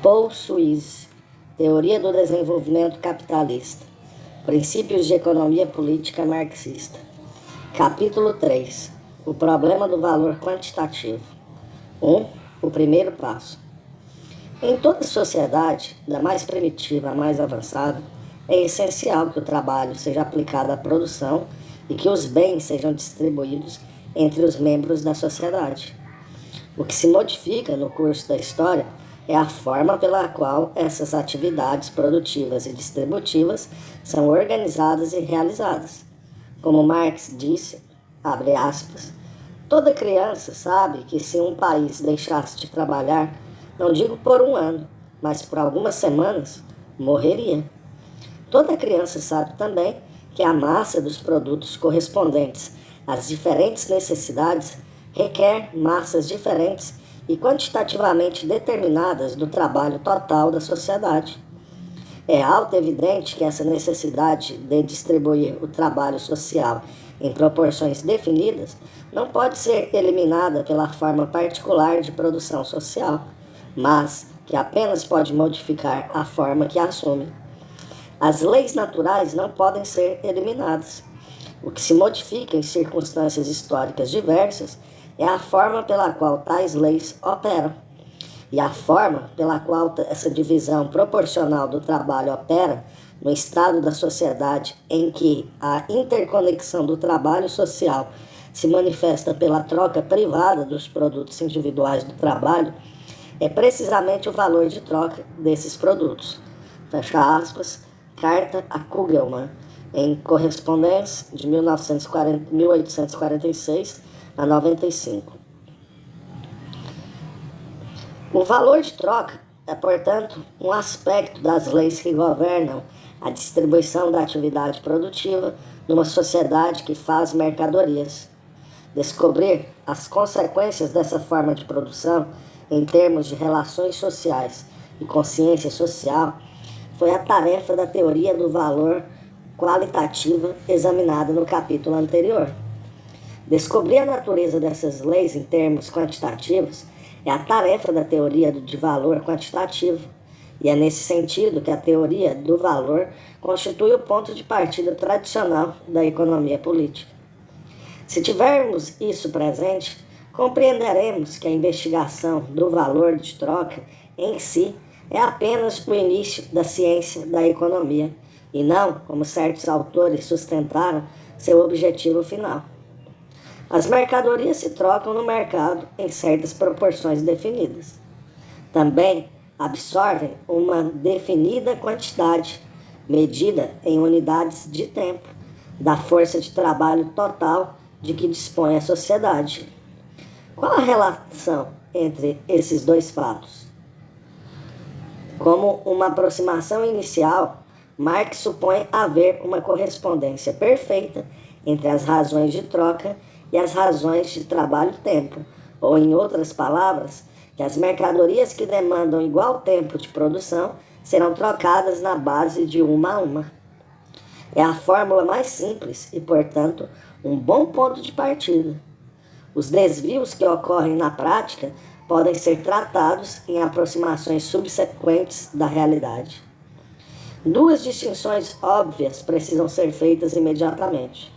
Paul Suisse, Teoria do Desenvolvimento Capitalista, Princípios de Economia Política Marxista. Capítulo 3. O problema do valor quantitativo. 1. O primeiro passo. Em toda sociedade, da mais primitiva à mais avançada, é essencial que o trabalho seja aplicado à produção e que os bens sejam distribuídos entre os membros da sociedade. O que se modifica no curso da história é a forma pela qual essas atividades produtivas e distributivas são organizadas e realizadas. Como Marx disse, abre aspas, toda criança sabe que se um país deixasse de trabalhar, não digo por um ano, mas por algumas semanas, morreria. Toda criança sabe também que a massa dos produtos correspondentes às diferentes necessidades requer massas diferentes e quantitativamente determinadas do trabalho total da sociedade. É auto-evidente que essa necessidade de distribuir o trabalho social em proporções definidas não pode ser eliminada pela forma particular de produção social, mas que apenas pode modificar a forma que assume. As leis naturais não podem ser eliminadas. O que se modifica em circunstâncias históricas diversas é a forma pela qual tais leis operam. E a forma pela qual essa divisão proporcional do trabalho opera no estado da sociedade em que a interconexão do trabalho social se manifesta pela troca privada dos produtos individuais do trabalho é precisamente o valor de troca desses produtos. Fecha aspas, carta a Kugelman, em correspondência de 1846 a 95. O valor de troca é, portanto, um aspecto das leis que governam a distribuição da atividade produtiva numa sociedade que faz mercadorias. Descobrir as consequências dessa forma de produção em termos de relações sociais e consciência social foi a tarefa da teoria do valor qualitativa examinada no capítulo anterior. Descobrir a natureza dessas leis em termos quantitativos é a tarefa da teoria de valor quantitativo, e é nesse sentido que a teoria do valor constitui o ponto de partida tradicional da economia política. Se tivermos isso presente, compreenderemos que a investigação do valor de troca em si é apenas o início da ciência da economia, e não, como certos autores sustentaram, seu objetivo final. As mercadorias se trocam no mercado em certas proporções definidas. Também absorvem uma definida quantidade, medida em unidades de tempo, da força de trabalho total de que dispõe a sociedade. Qual a relação entre esses dois fatos? Como uma aproximação inicial, Marx supõe haver uma correspondência perfeita entre as razões de troca e as razões de trabalho-tempo, ou, em outras palavras, que as mercadorias que demandam igual tempo de produção serão trocadas na base de uma a uma. É a fórmula mais simples e, portanto, um bom ponto de partida. Os desvios que ocorrem na prática podem ser tratados em aproximações subsequentes da realidade. Duas distinções óbvias precisam ser feitas imediatamente.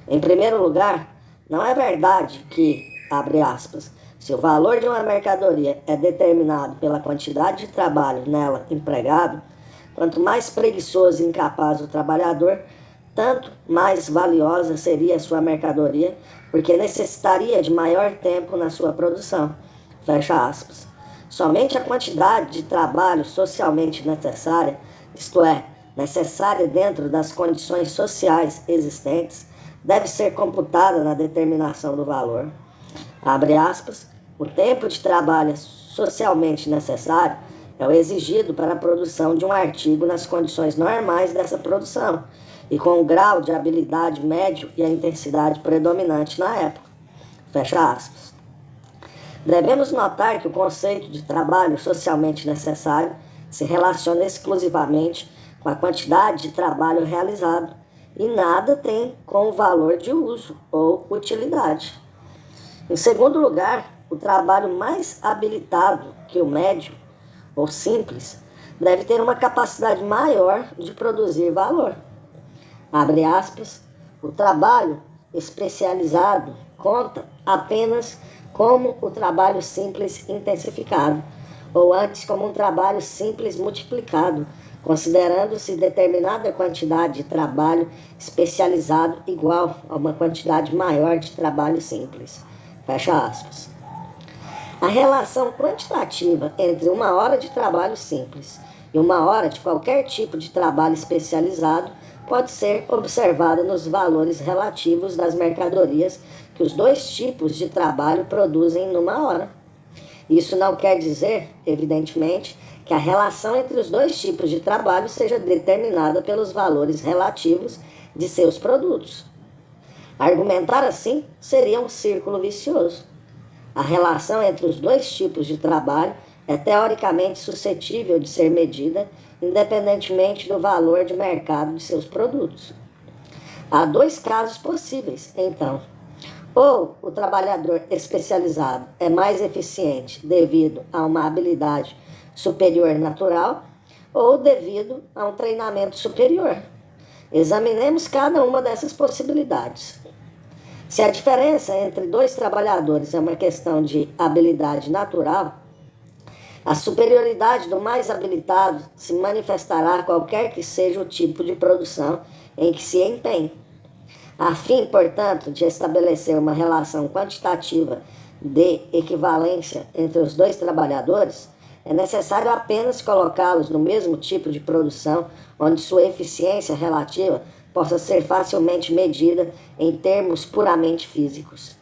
Em primeiro lugar, não é verdade que, abre aspas, se o valor de uma mercadoria é determinado pela quantidade de trabalho nela empregado, quanto mais preguiçoso e incapaz o trabalhador, tanto mais valiosa seria a sua mercadoria, porque necessitaria de maior tempo na sua produção. Fecha aspas. Somente a quantidade de trabalho socialmente necessária, isto é, necessária dentro das condições sociais existentes, deve ser computada na determinação do valor. Abre aspas, o tempo de trabalho socialmente necessário é o exigido para a produção de um artigo nas condições normais dessa produção e com o grau de habilidade médio e a intensidade predominante na época. Fecha aspas. Devemos notar que o conceito de trabalho socialmente necessário se relaciona exclusivamente com a quantidade de trabalho realizado e nada tem com o valor de uso ou utilidade. Em segundo lugar, o trabalho mais habilitado que o médio ou simples, deve ter uma capacidade maior de produzir valor. Abre aspas, o trabalho especializado conta apenas como o trabalho simples intensificado, ou antes como um trabalho simples multiplicado, considerando-se determinada quantidade de trabalho especializado igual a uma quantidade maior de trabalho simples. Fecha aspas. A relação quantitativa entre 1 hora de trabalho simples e 1 hora de qualquer tipo de trabalho especializado pode ser observada nos valores relativos das mercadorias que os dois tipos de trabalho produzem numa hora. Isso não quer dizer, evidentemente, que a relação entre os dois tipos de trabalho seja determinada pelos valores relativos de seus produtos. Argumentar assim seria um círculo vicioso. A relação entre os dois tipos de trabalho é teoricamente suscetível de ser medida independentemente do valor de mercado de seus produtos. Há dois casos possíveis, então. Ou o trabalhador especializado é mais eficiente devido a uma habilidade superior natural ou devido a um treinamento superior. Examinemos cada uma dessas possibilidades. Se a diferença entre dois trabalhadores é uma questão de habilidade natural, a superioridade do mais habilitado se manifestará qualquer que seja o tipo de produção em que se empenhe. A fim, portanto, de estabelecer uma relação quantitativa de equivalência entre os dois trabalhadores, é necessário apenas colocá-los no mesmo tipo de produção, onde sua eficiência relativa possa ser facilmente medida em termos puramente físicos.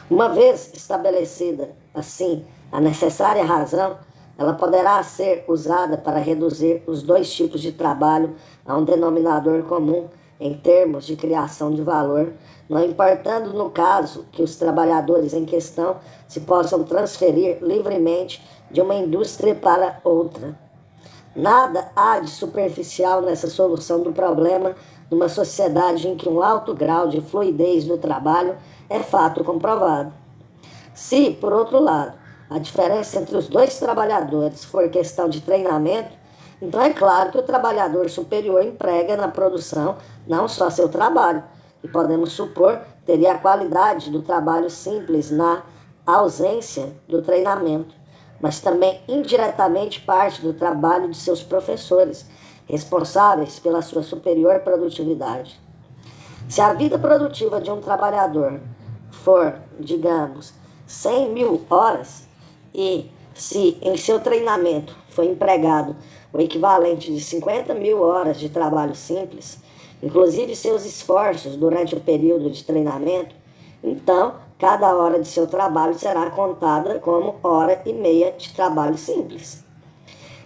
Uma vez estabelecida, assim, a necessária razão, ela poderá ser usada para reduzir os dois tipos de trabalho a um denominador comum em termos de criação de valor, não importando no caso que os trabalhadores em questão se possam transferir livremente de uma indústria para outra. Nada há de superficial nessa solução do problema numa sociedade em que um alto grau de fluidez no trabalho é fato comprovado. Se, por outro lado, a diferença entre os dois trabalhadores for questão de treinamento, então é claro que o trabalhador superior emprega na produção não só seu trabalho, que podemos supor teria a qualidade do trabalho simples na ausência do treinamento, mas também indiretamente parte do trabalho de seus professores, responsáveis pela sua superior produtividade. Se a vida produtiva de um trabalhador for, digamos, 100.000 horas, e se em seu treinamento foi empregado o equivalente de 50.000 horas de trabalho simples, inclusive seus esforços durante o período de treinamento, então cada hora de seu trabalho será contada como 1h30 de trabalho simples.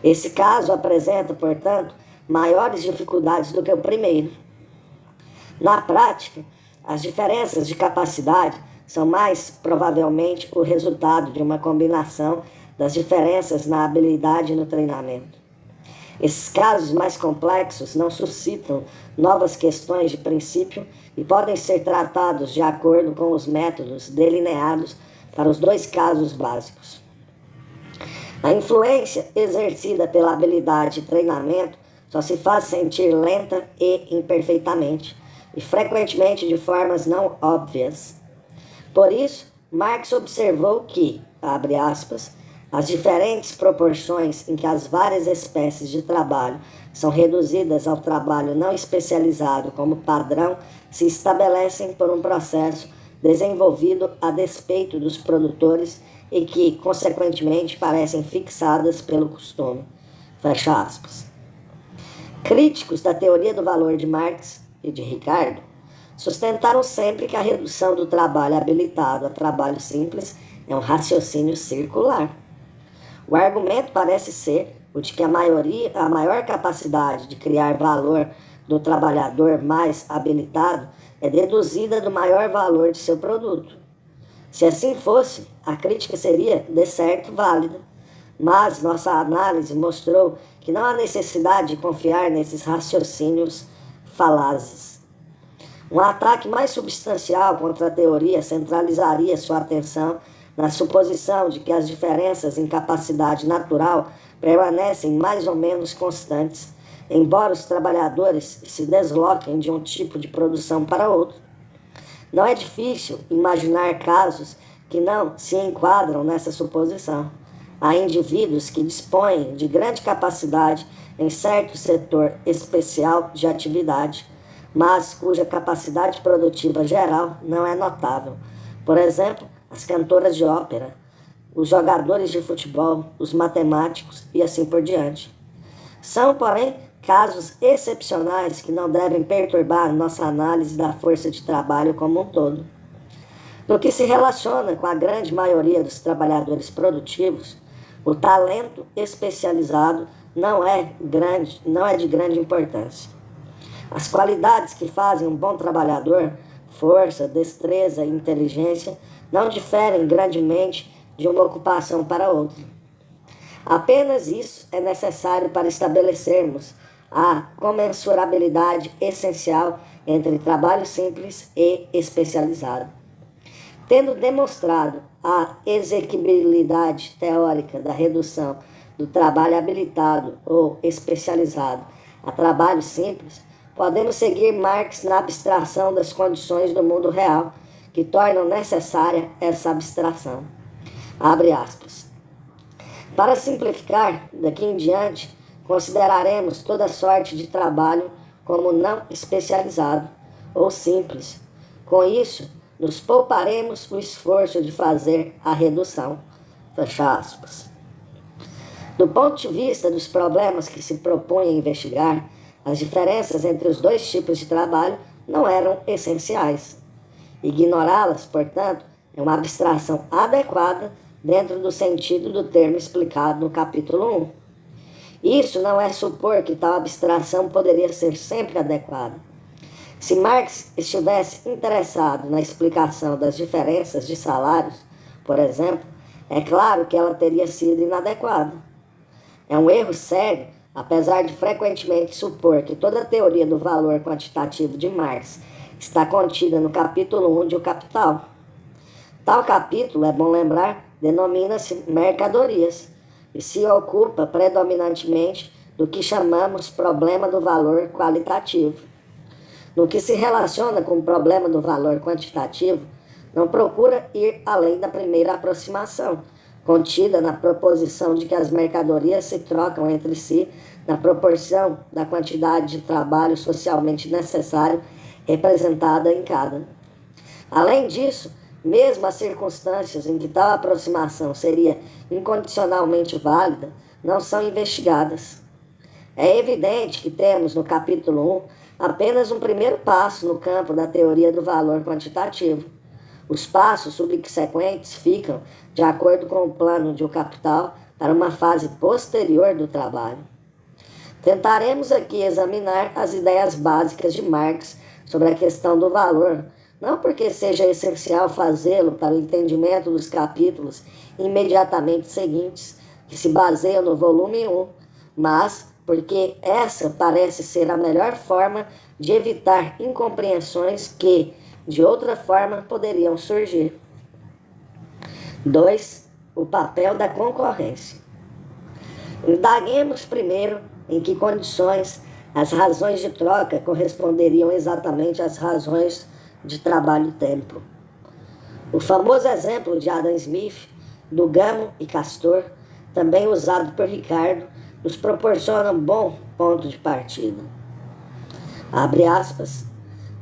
Esse caso apresenta, portanto, maiores dificuldades do que o primeiro. Na prática, as diferenças de capacidade são mais provavelmente o resultado de uma combinação das diferenças na habilidade e no treinamento. Esses casos mais complexos não suscitam novas questões de princípio e podem ser tratados de acordo com os métodos delineados para os dois casos básicos. A influência exercida pela habilidade e treinamento só se faz sentir lenta e imperfeitamente, e frequentemente de formas não óbvias. Por isso, Marx observou que, abre aspas, as diferentes proporções em que as várias espécies de trabalho são reduzidas ao trabalho não especializado como padrão se estabelecem por um processo desenvolvido a despeito dos produtores e que, consequentemente, parecem fixadas pelo costume. Fecha aspas. Críticos da teoria do valor de Marx e de Ricardo sustentaram sempre que a redução do trabalho habilitado a trabalho simples é um raciocínio circular. O argumento parece ser o de que a maior capacidade de criar valor do trabalhador mais habilitado é deduzida do maior valor de seu produto. Se assim fosse, a crítica seria, de certo, válida, mas nossa análise mostrou que não há necessidade de confiar nesses raciocínios falazes. Um ataque mais substancial contra a teoria centralizaria sua atenção na suposição de que as diferenças em capacidade natural permanecem mais ou menos constantes, embora os trabalhadores se desloquem de um tipo de produção para outro. Não é difícil imaginar casos que não se enquadram nessa suposição. Há indivíduos que dispõem de grande capacidade em certo setor especial de atividade, mas cuja capacidade produtiva geral não é notável. Por exemplo, as cantoras de ópera, os jogadores de futebol, os matemáticos e assim por diante. São, porém, casos excepcionais que não devem perturbar nossa análise da força de trabalho como um todo. No que se relaciona com a grande maioria dos trabalhadores produtivos, o talento especializado não é de grande importância. As qualidades que fazem um bom trabalhador, força, destreza e inteligência, não diferem grandemente de uma ocupação para outra. Apenas isso é necessário para estabelecermos a comensurabilidade essencial entre trabalho simples e especializado. Tendo demonstrado a exequibilidade teórica da redução do trabalho habilitado ou especializado a trabalho simples, podemos seguir Marx na abstração das condições do mundo real que tornam necessária essa abstração. Abre aspas. Para simplificar, daqui em diante, consideraremos toda sorte de trabalho como não especializado ou simples. Com isso, nos pouparemos o esforço de fazer a redução. Fecha aspas. Do ponto de vista dos problemas que se propõe a investigar, as diferenças entre os dois tipos de trabalho não eram essenciais. Ignorá-las, portanto, é uma abstração adequada dentro do sentido do termo explicado no capítulo 1. Isso não é supor que tal abstração poderia ser sempre adequada. Se Marx estivesse interessado na explicação das diferenças de salários, por exemplo, é claro que ela teria sido inadequada. É um erro sério, apesar de frequentemente supor que toda a teoria do valor quantitativo de Marx está contida no capítulo 1 de O Capital. Tal capítulo, é bom lembrar, denomina-se Mercadorias e se ocupa predominantemente do que chamamos problema do valor qualitativo. No que se relaciona com o problema do valor quantitativo, não procura ir além da primeira aproximação, contida na proposição de que as mercadorias se trocam entre si na proporção da quantidade de trabalho socialmente necessário representada em cada. Além disso, mesmo as circunstâncias em que tal aproximação seria incondicionalmente válida, não são investigadas. É evidente que temos no capítulo 1 apenas um primeiro passo no campo da teoria do valor quantitativo. Os passos subsequentes ficam de acordo com o plano de O Capital para uma fase posterior do trabalho. Tentaremos aqui examinar as ideias básicas de Marx sobre a questão do valor, não porque seja essencial fazê-lo para o entendimento dos capítulos imediatamente seguintes, que se baseiam no volume 1, mas porque essa parece ser a melhor forma de evitar incompreensões que, de outra forma, poderiam surgir. 2. O papel da concorrência. Indaguemos primeiro em que condições as razões de troca corresponderiam exatamente às razões de trabalho-tempo. O famoso exemplo de Adam Smith, do gamo e castor, também usado por Ricardo, nos proporciona um bom ponto de partida. Abre aspas.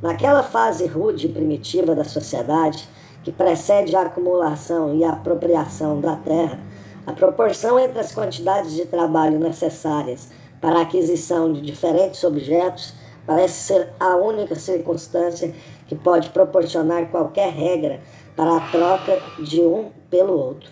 Naquela fase rude e primitiva da sociedade, que precede a acumulação e a apropriação da terra, a proporção entre as quantidades de trabalho necessárias para a aquisição de diferentes objetos parece ser a única circunstância que pode proporcionar qualquer regra para a troca de um pelo outro.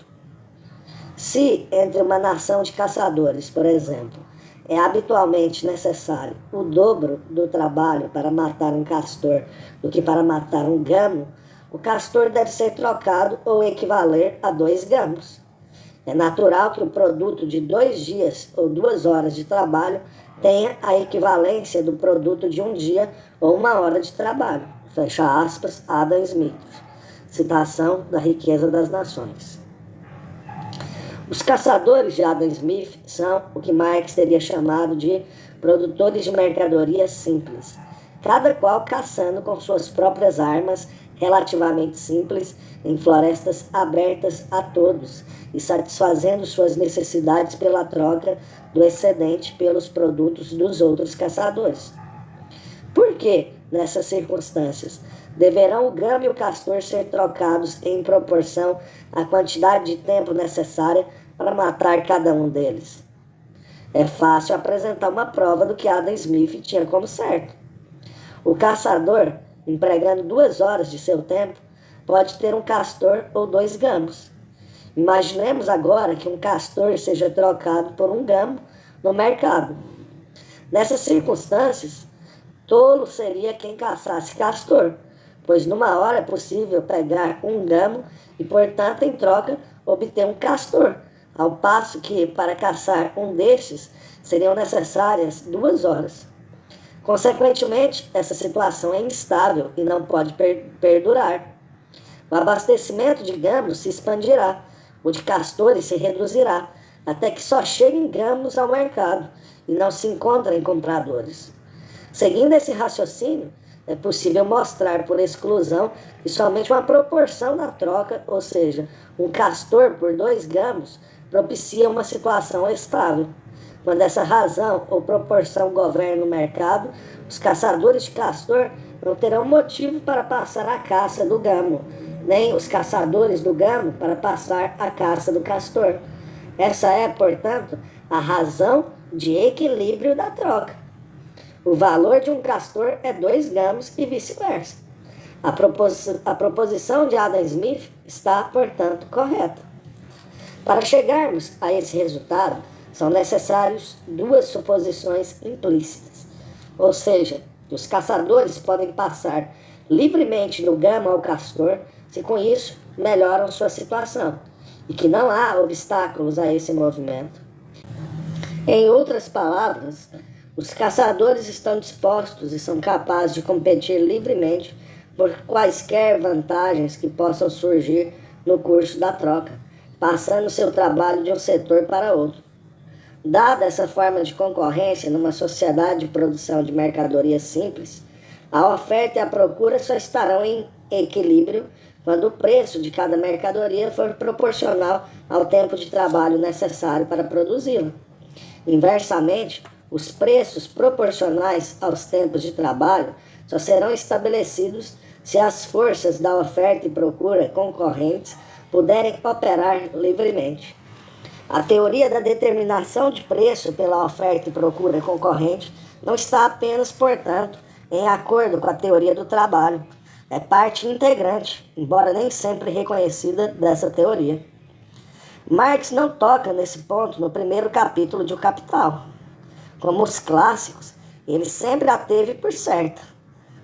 Se, entre uma nação de caçadores, por exemplo, é habitualmente necessário o dobro do trabalho para matar um castor do que para matar um gamo, o castor deve ser trocado ou equivaler a 2 gamos. É natural que o produto de 2 dias ou 2 horas de trabalho tenha a equivalência do produto de 1 dia ou 1 hora de trabalho. Fecha aspas, Adam Smith. Citação da Riqueza das Nações. Os caçadores de Adam Smith são o que Marx teria chamado de produtores de mercadorias simples, cada qual caçando com suas próprias armas relativamente simples em florestas abertas a todos e satisfazendo suas necessidades pela troca do excedente pelos produtos dos outros caçadores. Por que, nessas circunstâncias, deverão o gamo e o castor ser trocados em proporção à quantidade de tempo necessária para matar cada um deles? É fácil apresentar uma prova do que Adam Smith tinha como certo. O caçador, empregando 2 horas de seu tempo, pode ter um castor ou 2 gamos. Imaginemos agora que um castor seja trocado por um gamo no mercado. Nessas circunstâncias, tolo seria quem caçasse castor, pois numa hora é possível pegar um gamo e, portanto, em troca, obter um castor, ao passo que, para caçar um destes, seriam necessárias 2 horas. Consequentemente, essa situação é instável e não pode perdurar. O abastecimento de gamos se expandirá, o de castores se reduzirá, até que só cheguem gamos ao mercado e não se encontrem compradores. Seguindo esse raciocínio, é possível mostrar por exclusão que somente uma proporção da troca, ou seja, um castor por 2 gamos, propicia uma situação estável. Quando essa razão ou proporção governa o mercado, os caçadores de castor não terão motivo para passar a caça do gamo, nem os caçadores do gamo para passar a caça do castor. Essa é, portanto, a razão de equilíbrio da troca. O valor de um castor é 2 gamos e vice-versa. A proposição de Adam Smith está, portanto, correta. Para chegarmos a esse resultado, são necessárias 2 suposições implícitas, ou seja, que os caçadores podem passar livremente do gamo ao castor, se com isso melhoram sua situação, e que não há obstáculos a esse movimento. Em outras palavras, os caçadores estão dispostos e são capazes de competir livremente por quaisquer vantagens que possam surgir no curso da troca, passando seu trabalho de um setor para outro. Dada essa forma de concorrência numa sociedade de produção de mercadorias simples, a oferta e a procura só estarão em equilíbrio quando o preço de cada mercadoria for proporcional ao tempo de trabalho necessário para produzi-la. Inversamente, os preços proporcionais aos tempos de trabalho só serão estabelecidos se as forças da oferta e procura concorrentes puderem operar livremente. A teoria da determinação de preço pela oferta e procura concorrente não está apenas, portanto, em acordo com a teoria do trabalho. É parte integrante, embora nem sempre reconhecida, dessa teoria. Marx não toca nesse ponto no primeiro capítulo de O Capital. Como os clássicos, ele sempre a teve por certa.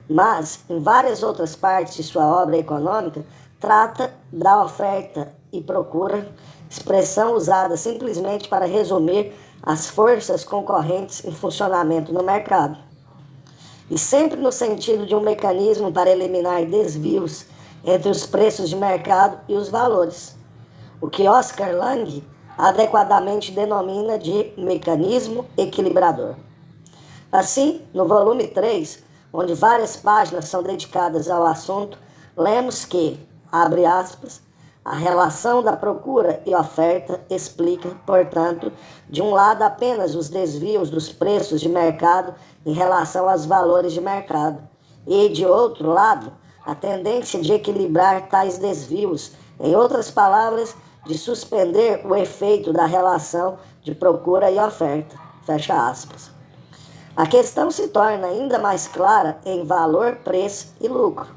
Mas, em várias outras partes de sua obra econômica, trata da oferta e procura, expressão usada simplesmente para resumir as forças concorrentes em funcionamento no mercado. E sempre no sentido de um mecanismo para eliminar desvios entre os preços de mercado e os valores, o que Oscar Lange adequadamente denomina de mecanismo equilibrador. Assim, no volume 3, onde várias páginas são dedicadas ao assunto, lemos que, abre aspas, a relação da procura e oferta explica, portanto, de um lado apenas os desvios dos preços de mercado em relação aos valores de mercado, e, de outro lado, a tendência de equilibrar tais desvios, em outras palavras, de suspender o efeito da relação de procura e oferta. Fecha aspas. A questão se torna ainda mais clara em valor, preço e lucro,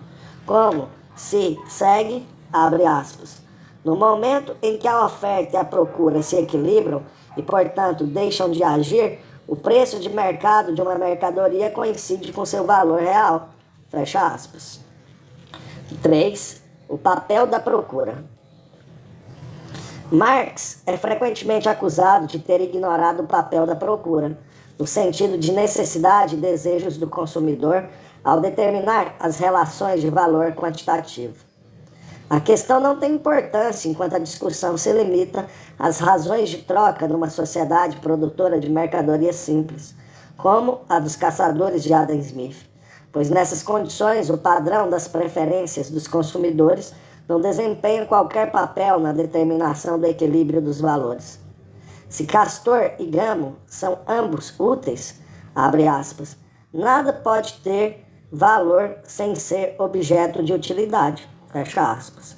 como se segue, abre aspas, no momento em que a oferta e a procura se equilibram e, portanto, deixam de agir, o preço de mercado de uma mercadoria coincide com seu valor real. Fecha aspas. 3. O papel da procura. Marx é frequentemente acusado de ter ignorado o papel da procura, no sentido de necessidade e desejos do consumidor ao determinar as relações de valor quantitativo. A questão não tem importância enquanto a discussão se limita às razões de troca numa sociedade produtora de mercadorias simples, como a dos caçadores de Adam Smith, pois nessas condições o padrão das preferências dos consumidores não desempenha qualquer papel na determinação do equilíbrio dos valores. Se Castor e Gamo são ambos úteis, abre aspas, nada pode ter valor sem ser objeto de utilidade, fecha aspas.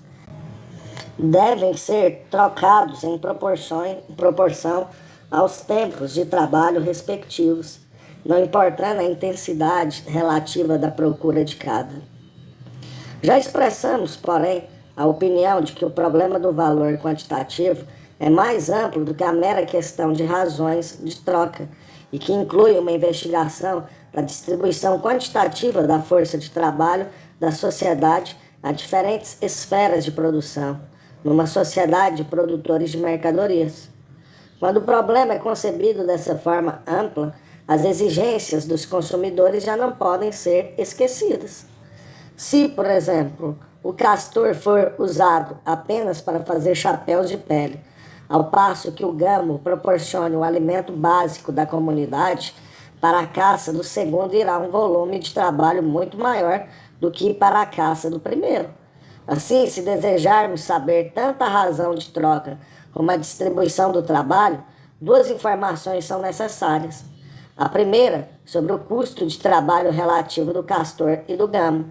Devem ser trocados em proporção aos tempos de trabalho respectivos, não importando a intensidade relativa da procura de cada. Já expressamos, porém, a opinião de que o problema do valor quantitativo é mais amplo do que a mera questão de razões de troca e que inclui uma investigação da distribuição quantitativa da força de trabalho da sociedade a diferentes esferas de produção, numa sociedade de produtores de mercadorias. Quando o problema é concebido dessa forma ampla, as exigências dos consumidores já não podem ser esquecidas. Se, por exemplo, o castor for usado apenas para fazer chapéus de pele, ao passo que o gamo proporcione o alimento básico da comunidade, para a caça do segundo irá um volume de trabalho muito maior do que para a caça do primeiro. Assim, se desejarmos saber tanto a razão de troca como a distribuição do trabalho, duas informações são necessárias. A primeira, sobre o custo de trabalho relativo do castor e do gamo.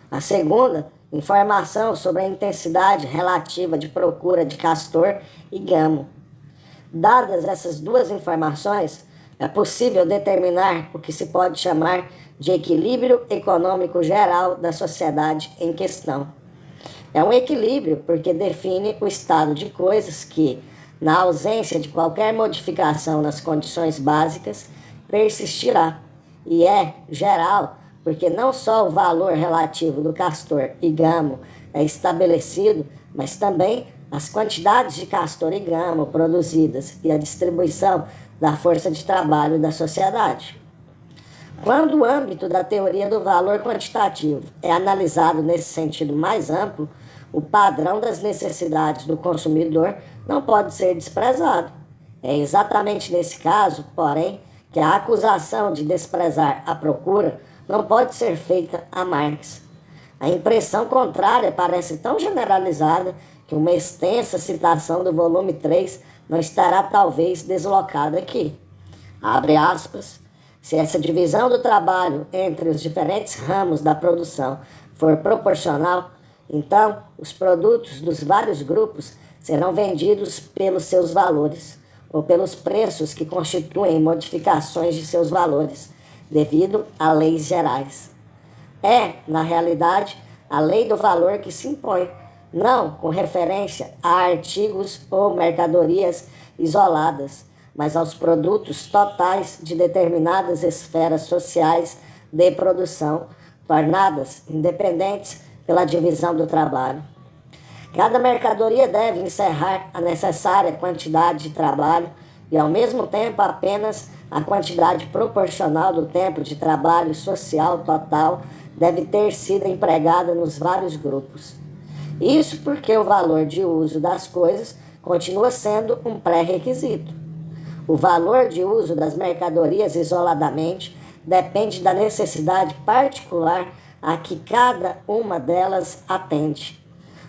A segunda, informação sobre a intensidade relativa de procura de castor e gamo. Dadas essas duas informações, é possível determinar o que se pode chamar de equilíbrio econômico geral da sociedade em questão. É um equilíbrio porque define o estado de coisas que, na ausência de qualquer modificação nas condições básicas, persistirá. E é geral porque não só o valor relativo do castor e gamo é estabelecido, mas também as quantidades de castor e gamo produzidas e a distribuição da força de trabalho da sociedade. Quando o âmbito da teoria do valor quantitativo é analisado nesse sentido mais amplo, o padrão das necessidades do consumidor não pode ser desprezado. É exatamente nesse caso, porém, que a acusação de desprezar a procura não pode ser feita a Marx. A impressão contrária parece tão generalizada que uma extensa citação do volume 3 não estará talvez deslocada aqui. Abre aspas. Se essa divisão do trabalho entre os diferentes ramos da produção for proporcional, então os produtos dos vários grupos serão vendidos pelos seus valores ou pelos preços que constituem modificações de seus valores, devido a leis gerais. É, na realidade, a lei do valor que se impõe, não com referência a artigos ou mercadorias isoladas, mas aos produtos totais de determinadas esferas sociais de produção, tornadas independentes pela divisão do trabalho. Cada mercadoria deve encerrar a necessária quantidade de trabalho e, ao mesmo tempo, apenas a quantidade proporcional do tempo de trabalho social total deve ter sido empregada nos vários grupos. Isso porque o valor de uso das coisas continua sendo um pré-requisito. O valor de uso das mercadorias isoladamente depende da necessidade particular a que cada uma delas atende.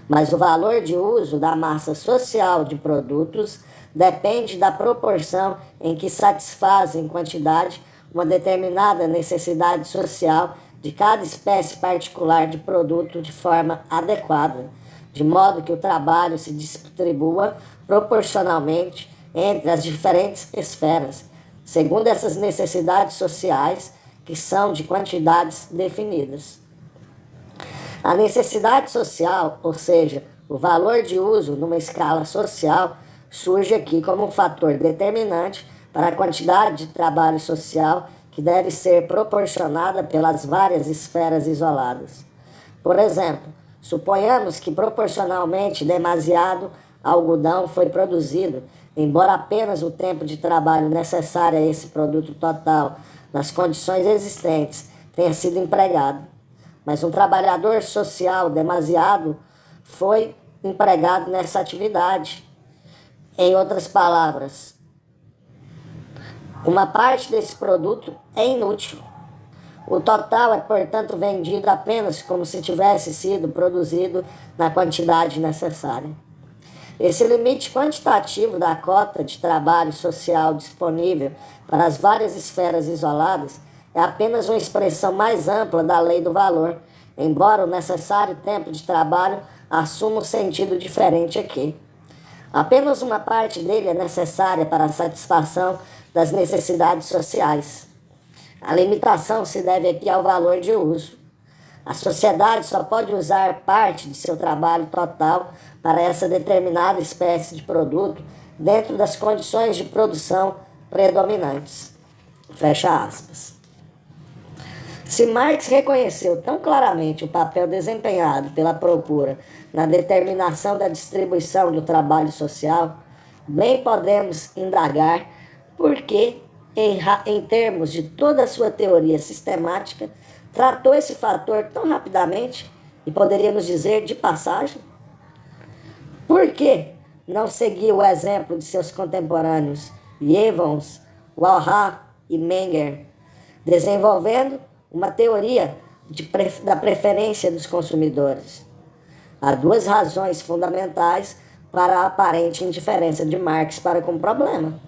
Mas o valor de uso da massa social de produtos depende da proporção em que satisfazem em quantidade uma determinada necessidade social de cada espécie particular de produto de forma adequada, de modo que o trabalho se distribua proporcionalmente entre as diferentes esferas, segundo essas necessidades sociais que são de quantidades definidas. A necessidade social, ou seja, o valor de uso numa escala social, surge aqui como um fator determinante para a quantidade de trabalho social que deve ser proporcionada pelas várias esferas isoladas. Por exemplo, suponhamos que proporcionalmente demasiado algodão foi produzido, embora apenas o tempo de trabalho necessário a esse produto total, nas condições existentes, tenha sido empregado. Mas um trabalhador social demasiado foi empregado nessa atividade. Em outras palavras, uma parte desse produto é inútil. O total é, portanto, vendido apenas como se tivesse sido produzido na quantidade necessária. Esse limite quantitativo da cota de trabalho social disponível para as várias esferas isoladas é apenas uma expressão mais ampla da lei do valor, embora o necessário tempo de trabalho assuma um sentido diferente aqui. Apenas uma parte dele é necessária para a satisfação das necessidades sociais. A limitação se deve aqui ao valor de uso. A sociedade só pode usar parte de seu trabalho total para essa determinada espécie de produto dentro das condições de produção predominantes. Fecha aspas. Se Marx reconheceu tão claramente o papel desempenhado pela procura na determinação da distribuição do trabalho social, bem podemos indagar por que, em termos de toda a sua teoria sistemática, tratou esse fator tão rapidamente e poderíamos dizer de passagem? Por que não seguiu o exemplo de seus contemporâneos Jevons, Walras e Menger, desenvolvendo uma teoria da preferência dos consumidores? Há duas razões fundamentais para a aparente indiferença de Marx para com o problema.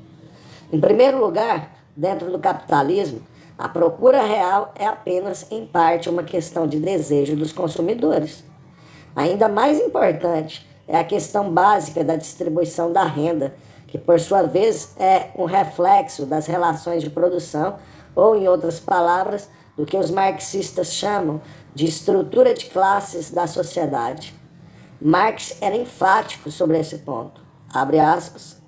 Em primeiro lugar, dentro do capitalismo, a procura real é apenas, em parte, uma questão de desejo dos consumidores. Ainda mais importante é a questão básica da distribuição da renda, que, por sua vez, é um reflexo das relações de produção, ou, em outras palavras, do que os marxistas chamam de estrutura de classes da sociedade. Marx era enfático sobre esse ponto. Abre aspas.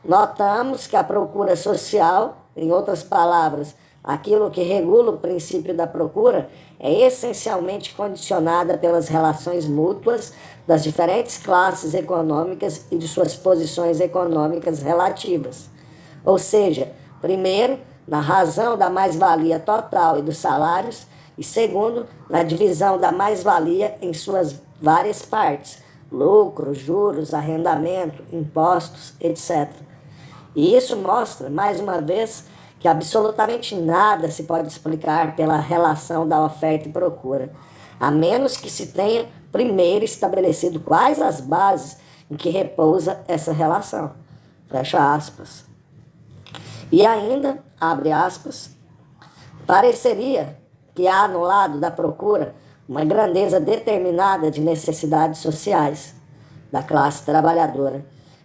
Notamos que a procura social, em outras palavras, aquilo que regula o princípio da procura, é essencialmente condicionada pelas relações mútuas das diferentes classes econômicas e de suas posições econômicas relativas. Ou seja, primeiro, na razão da mais-valia total e dos salários, e segundo, na divisão da mais-valia em suas várias partes, lucro, juros, arrendamento, impostos, etc. E isso mostra, mais uma vez, que absolutamente nada se pode explicar pela relação da oferta e procura, a menos que se tenha primeiro estabelecido quais as bases em que repousa essa relação. Fecha aspas. E ainda, abre aspas, pareceria que há no lado da procura uma grandeza determinada de necessidades sociais da classe trabalhadora,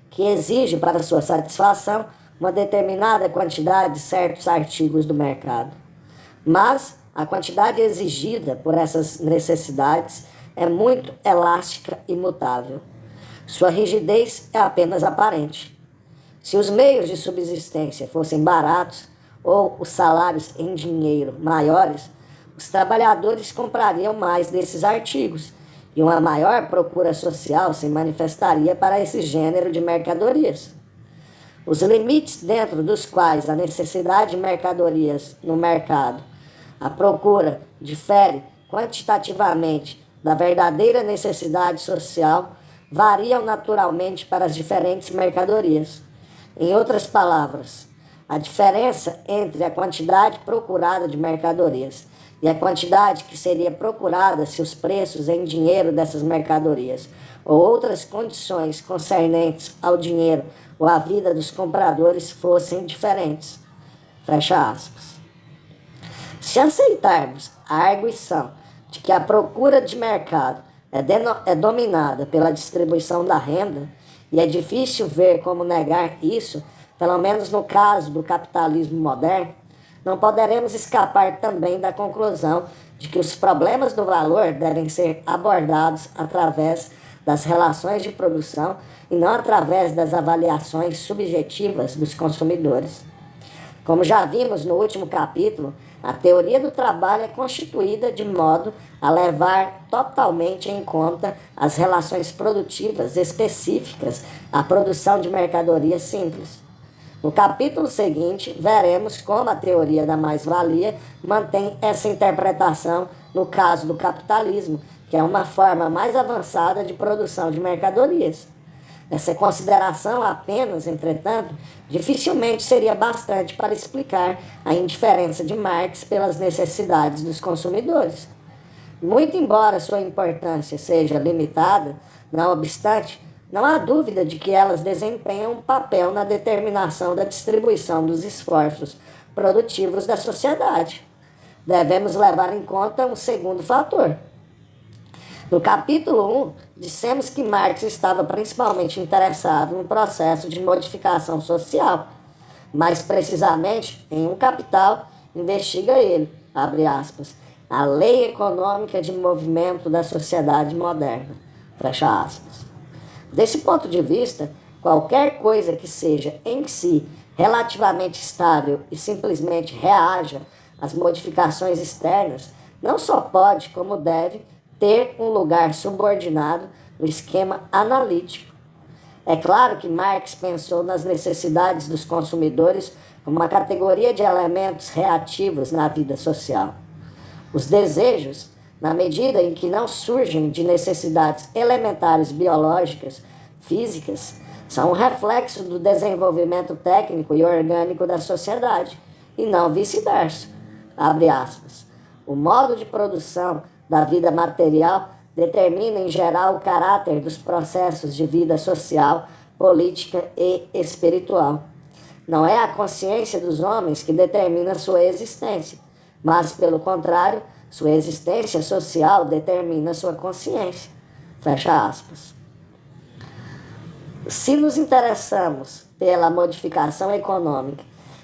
que exige para sua satisfação uma determinada quantidade de certos artigos do mercado. Mas a quantidade exigida por essas necessidades é muito elástica e mutável. Sua rigidez é apenas aparente. Se os meios de subsistência fossem baratos ou os salários em dinheiro maiores, os trabalhadores comprariam mais desses artigos e uma maior procura social se manifestaria para esse gênero de mercadorias. Os limites dentro dos quais a necessidade de mercadorias no mercado, a procura, difere quantitativamente da verdadeira necessidade social, variam naturalmente para as diferentes mercadorias. Em outras palavras, a diferença entre a quantidade procurada de mercadorias e a quantidade que seria procurada se os preços em dinheiro dessas mercadorias ou outras condições concernentes ao dinheiro ou à vida dos compradores fossem diferentes. Fecha aspas. Se aceitarmos a arguição de que a procura de mercado é dominada pela distribuição da renda, e é difícil ver como negar isso, pelo menos no caso do capitalismo moderno, não poderemos escapar também da conclusão de que os problemas do valor devem ser abordados através das relações de produção e não através das avaliações subjetivas dos consumidores. Como já vimos no último capítulo, a teoria do trabalho é constituída de modo a levar totalmente em conta as relações produtivas específicas à produção de mercadorias simples. No capítulo seguinte, veremos como a teoria da mais-valia mantém essa interpretação no caso do capitalismo, que é uma forma mais avançada de produção de mercadorias. Essa consideração apenas, entretanto, dificilmente seria bastante para explicar a indiferença de Marx pelas necessidades dos consumidores. Muito embora sua importância seja limitada, não obstante, não há dúvida de que elas desempenham um papel na determinação da distribuição dos esforços produtivos da sociedade. Devemos levar em conta um segundo fator. No capítulo 1, dissemos que Marx estava principalmente interessado no processo de modificação social. Mais precisamente, em Um Capital, investiga ele, abre aspas, a lei econômica de movimento da sociedade moderna, fecha aspas. Desse ponto de vista, qualquer coisa que seja em si relativamente estável e simplesmente reaja às modificações externas, não só pode, como deve, ter um lugar subordinado no esquema analítico. É claro que Marx pensou nas necessidades dos consumidores como uma categoria de elementos reativos na vida social. Os desejos, na medida em que não surgem de necessidades elementares biológicas, físicas, são um reflexo do desenvolvimento técnico e orgânico da sociedade, e não vice-versa. Abre aspas. O modo de produção da vida material determina, em geral, o caráter dos processos de vida social, política e espiritual. Não é a consciência dos homens que determina sua existência, mas, pelo contrário, sua existência social determina sua consciência. Fecha aspas. Se nos interessamos pela modificação econômica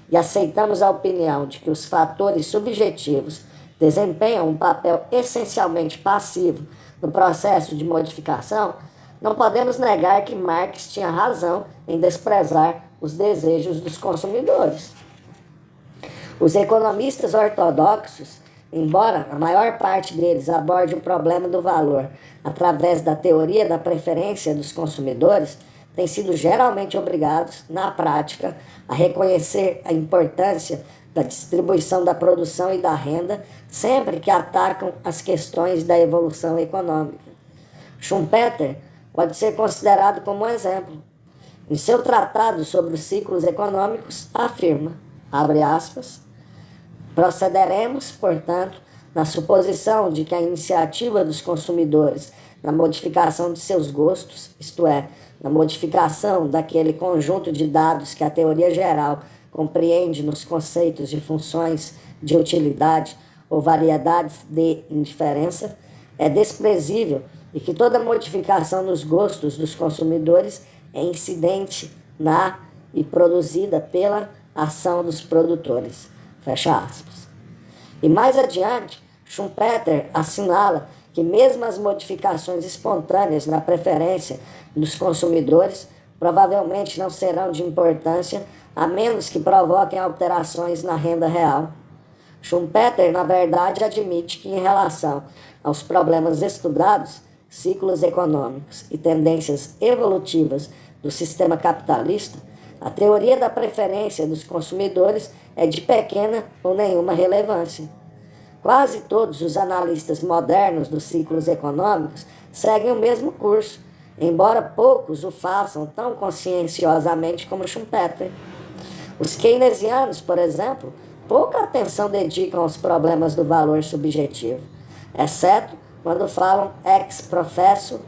e aceitamos a opinião de que os fatores subjetivos desempenham um papel essencialmente passivo no processo de modificação, não podemos negar que Marx tinha razão em desprezar os desejos dos consumidores. Os economistas ortodoxos, embora a maior parte deles aborde o problema do valor através da teoria da preferência dos consumidores, têm sido geralmente obrigados, na prática, a reconhecer a importância da distribuição da produção e da renda sempre que atacam as questões da evolução econômica. Schumpeter pode ser considerado como um exemplo. Em seu tratado sobre os ciclos econômicos, afirma, abre aspas, procederemos, portanto, na suposição de que a iniciativa dos consumidores na modificação de seus gostos, isto é, na modificação daquele conjunto de dados que a teoria geral compreende nos conceitos de funções de utilidade ou variedades de indiferença, é desprezível e que toda modificação nos gostos dos consumidores é incidente na e produzida pela ação dos produtores. Fecha aspas. E mais adiante, Schumpeter assinala que mesmo as modificações espontâneas na preferência dos consumidores provavelmente não serão de importância a menos que provoquem alterações na renda real. Schumpeter, na verdade, admite que, em relação aos problemas estudados, ciclos econômicos e tendências evolutivas do sistema capitalista, a teoria da preferência dos consumidores é de pequena ou nenhuma relevância. Quase todos os analistas modernos dos ciclos econômicos seguem o mesmo curso, embora poucos o façam tão conscienciosamente como Schumpeter. Os keynesianos, por exemplo, pouca atenção dedicam aos problemas do valor subjetivo, exceto quando falam ex professo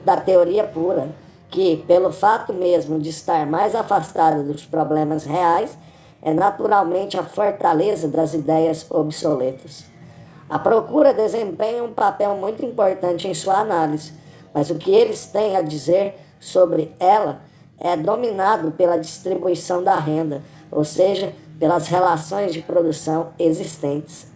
da teoria pura, que, pelo fato mesmo de estar mais afastada dos problemas reais, é naturalmente a fortaleza das ideias obsoletas. A procura desempenha um papel muito importante em sua análise, mas o que eles têm a dizer sobre ela é dominado pela distribuição da renda, ou seja, pelas relações de produção existentes.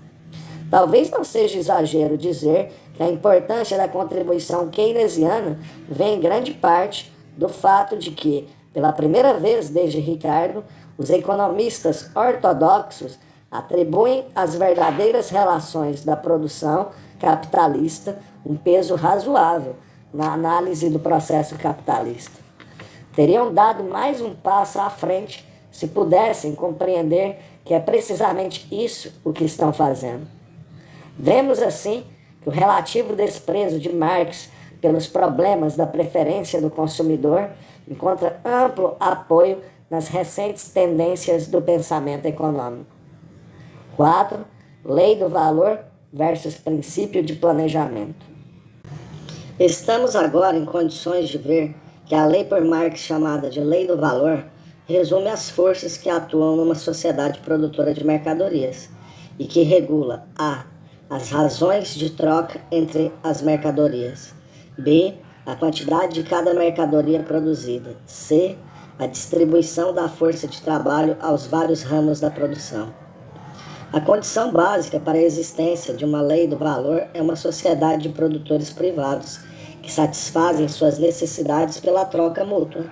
Talvez não seja exagero dizer que a importância da contribuição keynesiana vem em grande parte do fato de que, pela primeira vez desde Ricardo, os economistas ortodoxos atribuem às verdadeiras relações da produção capitalista um peso razoável na análise do processo capitalista. Teriam dado mais um passo à frente se pudessem compreender que é precisamente isso o que estão fazendo. Vemos, assim, que o relativo desprezo de Marx pelos problemas da preferência do consumidor encontra amplo apoio nas recentes tendências do pensamento econômico. 4. Lei do valor versus princípio de planejamento. Estamos agora em condições de ver que a lei por Marx chamada de lei do valor resume as forças que atuam numa sociedade produtora de mercadorias e que regula a. As razões de troca entre as mercadorias, b. A quantidade de cada mercadoria produzida, c. A distribuição da força de trabalho aos vários ramos da produção. A condição básica para a existência de uma lei do valor é uma sociedade de produtores privados que satisfazem suas necessidades pela troca mútua.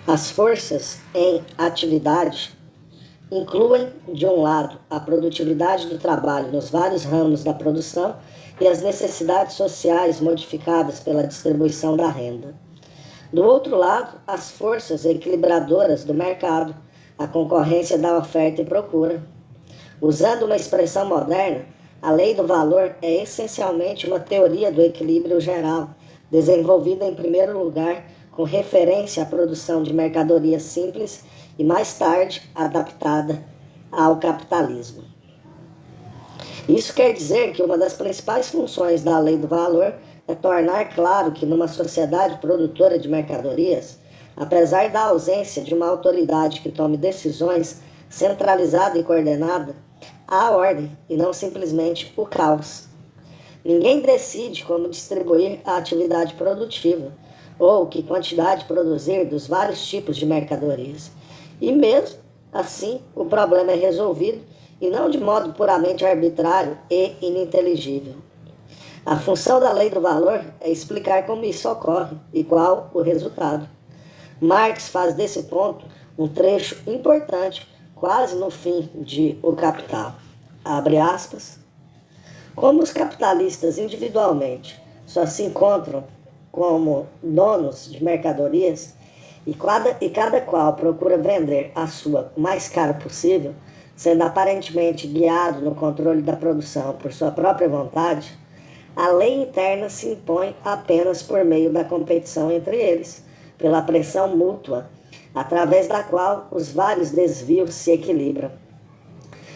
As forças em atividade incluem, de um lado, a produtividade do trabalho nos vários ramos da produção e as necessidades sociais modificadas pela distribuição da renda. Do outro lado, as forças equilibradoras do mercado, a concorrência da oferta e procura. Usando uma expressão moderna, a lei do valor é essencialmente uma teoria do equilíbrio geral, desenvolvida em primeiro lugar com referência à produção de mercadorias simples e mais tarde adaptada ao capitalismo. Isso quer dizer que uma das principais funções da lei do valor é tornar claro que numa sociedade produtora de mercadorias, apesar da ausência de uma autoridade que tome decisões centralizada e coordenada, há ordem e não simplesmente o caos. Ninguém decide como distribuir a atividade produtiva ou que quantidade produzir dos vários tipos de mercadorias. E mesmo assim, o problema é resolvido e não de modo puramente arbitrário e ininteligível. A função da lei do valor é explicar como isso ocorre e qual o resultado. Marx faz desse ponto um trecho importante, quase no fim de O Capital. Abre aspas. Como os capitalistas individualmente só se encontram como donos de mercadorias e cada qual procura vender a sua o mais caro possível, sendo aparentemente guiado no controle da produção por sua própria vontade, a lei interna se impõe apenas por meio da competição entre eles, pela pressão mútua, através da qual os vários desvios se equilibram.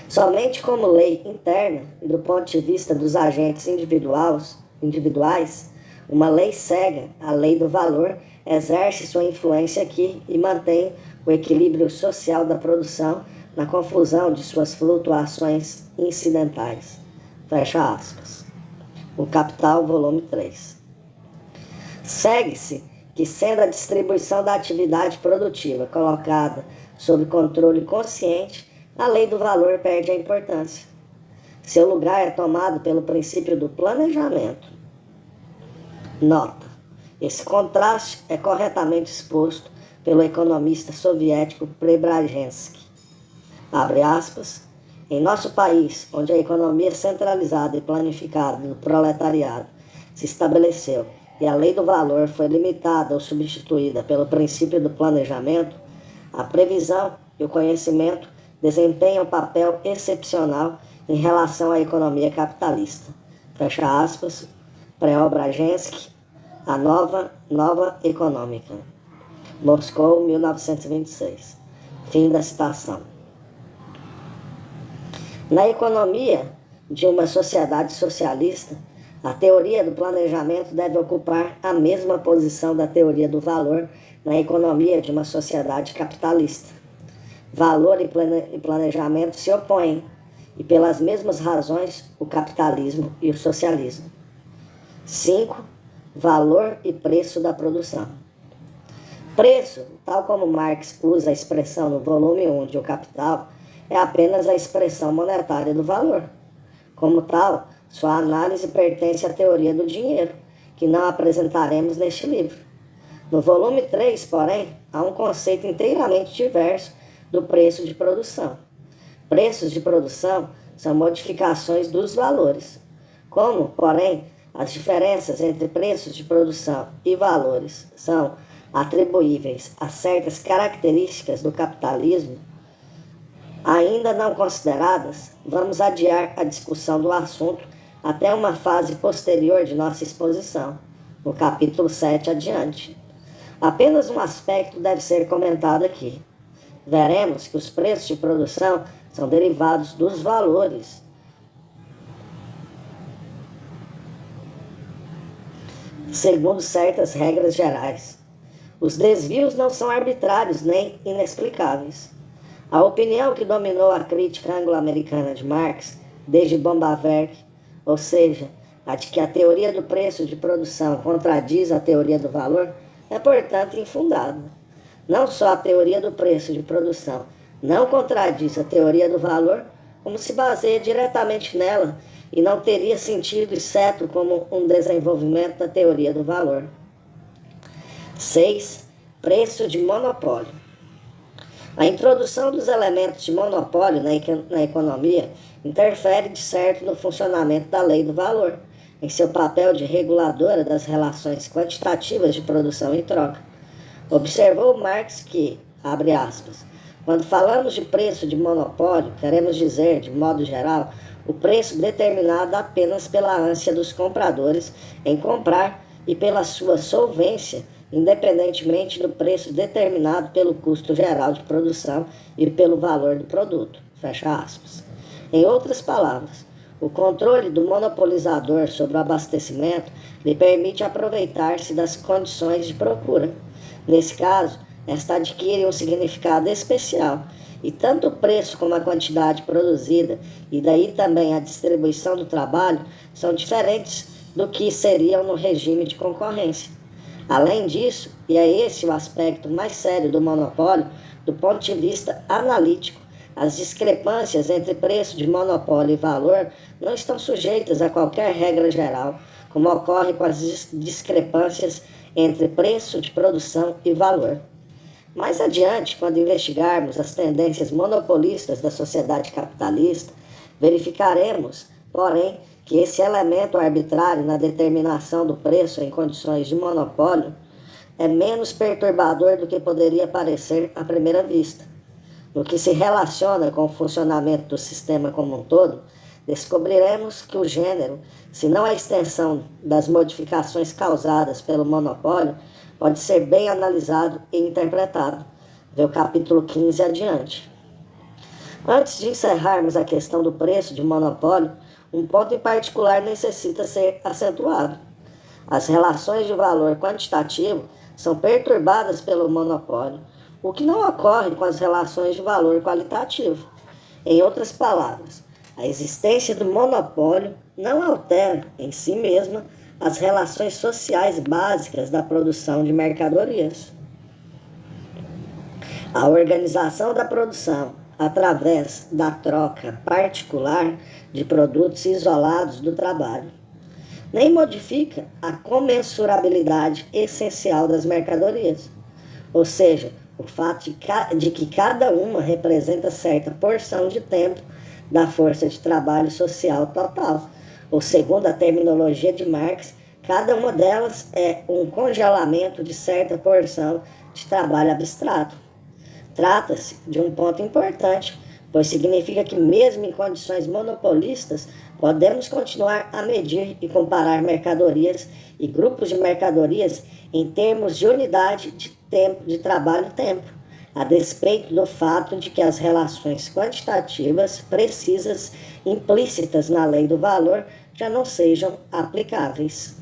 Somente como lei interna, e do ponto de vista dos agentes individuais, uma lei cega, a lei do valor, exerce sua influência aqui e mantém o equilíbrio social da produção na confusão de suas flutuações incidentais. Fecha aspas. O Capital, volume 3. Segue-se que, sendo a distribuição da atividade produtiva colocada sob controle consciente, a lei do valor perde a importância. Seu lugar é tomado pelo princípio do planejamento. Nota: esse contraste é corretamente exposto pelo economista soviético Preobrazhensky. Abre aspas. Em nosso país, onde a economia centralizada e planificada do proletariado se estabeleceu e a lei do valor foi limitada ou substituída pelo princípio do planejamento, a previsão e o conhecimento desempenham um papel excepcional em relação à economia capitalista. Fecha aspas. Preobrazhensky, A Nova Econômica. Moscou, 1926. Fim da citação. Na economia de uma sociedade socialista, a teoria do planejamento deve ocupar a mesma posição da teoria do valor na economia de uma sociedade capitalista. Valor e planejamento se opõem, e pelas mesmas razões, o capitalismo e o socialismo. 5. Valor e preço da produção. Preço, tal como Marx usa a expressão no volume 1 de O Capital, é apenas a expressão monetária do valor. Como tal, sua análise pertence à teoria do dinheiro, que não apresentaremos neste livro. No volume 3, porém, há um conceito inteiramente diverso do preço de produção. Preços de produção são modificações dos valores. Como, porém, as diferenças entre preços de produção e valores são atribuíveis a certas características do capitalismo, ainda não consideradas, vamos adiar a discussão do assunto até uma fase posterior de nossa exposição, no capítulo 7 adiante. Apenas um aspecto deve ser comentado aqui. Veremos que os preços de produção são derivados dos valores segundo certas regras gerais. Os desvios não são arbitrários nem inexplicáveis. A opinião que dominou a crítica anglo-americana de Marx, desde Bombaverk, ou seja, a de que a teoria do preço de produção contradiz a teoria do valor, é, portanto, infundada. Não só a teoria do preço de produção não contradiz a teoria do valor, como se baseia diretamente nela e não teria sentido exceto como um desenvolvimento da teoria do valor. 6. Preço de monopólio. A introdução dos elementos de monopólio na economia interfere de certo no funcionamento da lei do valor, em seu papel de reguladora das relações quantitativas de produção e troca. Observou Marx que, abre aspas, quando falamos de preço de monopólio, queremos dizer, de modo geral, o preço determinado apenas pela ânsia dos compradores em comprar e pela sua solvência, independentemente do preço determinado pelo custo geral de produção e pelo valor do produto. Fecha aspas. Em outras palavras, o controle do monopolizador sobre o abastecimento lhe permite aproveitar-se das condições de procura. Nesse caso, esta adquire um significado especial, e tanto o preço como a quantidade produzida, e daí também a distribuição do trabalho, são diferentes do que seriam no regime de concorrência. Além disso, e é esse o aspecto mais sério do monopólio, do ponto de vista analítico, as discrepâncias entre preço de monopólio e valor não estão sujeitas a qualquer regra geral, como ocorre com as discrepâncias entre preço de produção e valor. Mais adiante, quando investigarmos as tendências monopolistas da sociedade capitalista, verificaremos, porém, que esse elemento arbitrário na determinação do preço em condições de monopólio é menos perturbador do que poderia parecer à primeira vista. No que se relaciona com o funcionamento do sistema como um todo, descobriremos que o gênero, se não a extensão das modificações causadas pelo monopólio, pode ser bem analisado e interpretado. Vê o capítulo 15 adiante. Antes de encerrarmos a questão do preço de monopólio, um ponto em particular necessita ser acentuado. As relações de valor quantitativo são perturbadas pelo monopólio, o que não ocorre com as relações de valor qualitativo. Em outras palavras, a existência do monopólio não altera, em si mesma, as relações sociais básicas da produção de mercadorias. A organização da produção, através da troca particular de produtos isolados do trabalho, nem modifica a comensurabilidade essencial das mercadorias, ou seja, o fato de que cada uma representa certa porção de tempo da força de trabalho social total, ou segundo a terminologia de Marx, cada uma delas é um congelamento de certa porção de trabalho abstrato. Trata-se de um ponto importante, pois significa que mesmo em condições monopolistas, podemos continuar a medir e comparar mercadorias e grupos de mercadorias em termos de unidade de tempo de trabalho-tempo, a despeito do fato de que as relações quantitativas precisas implícitas na lei do valor já não sejam aplicáveis.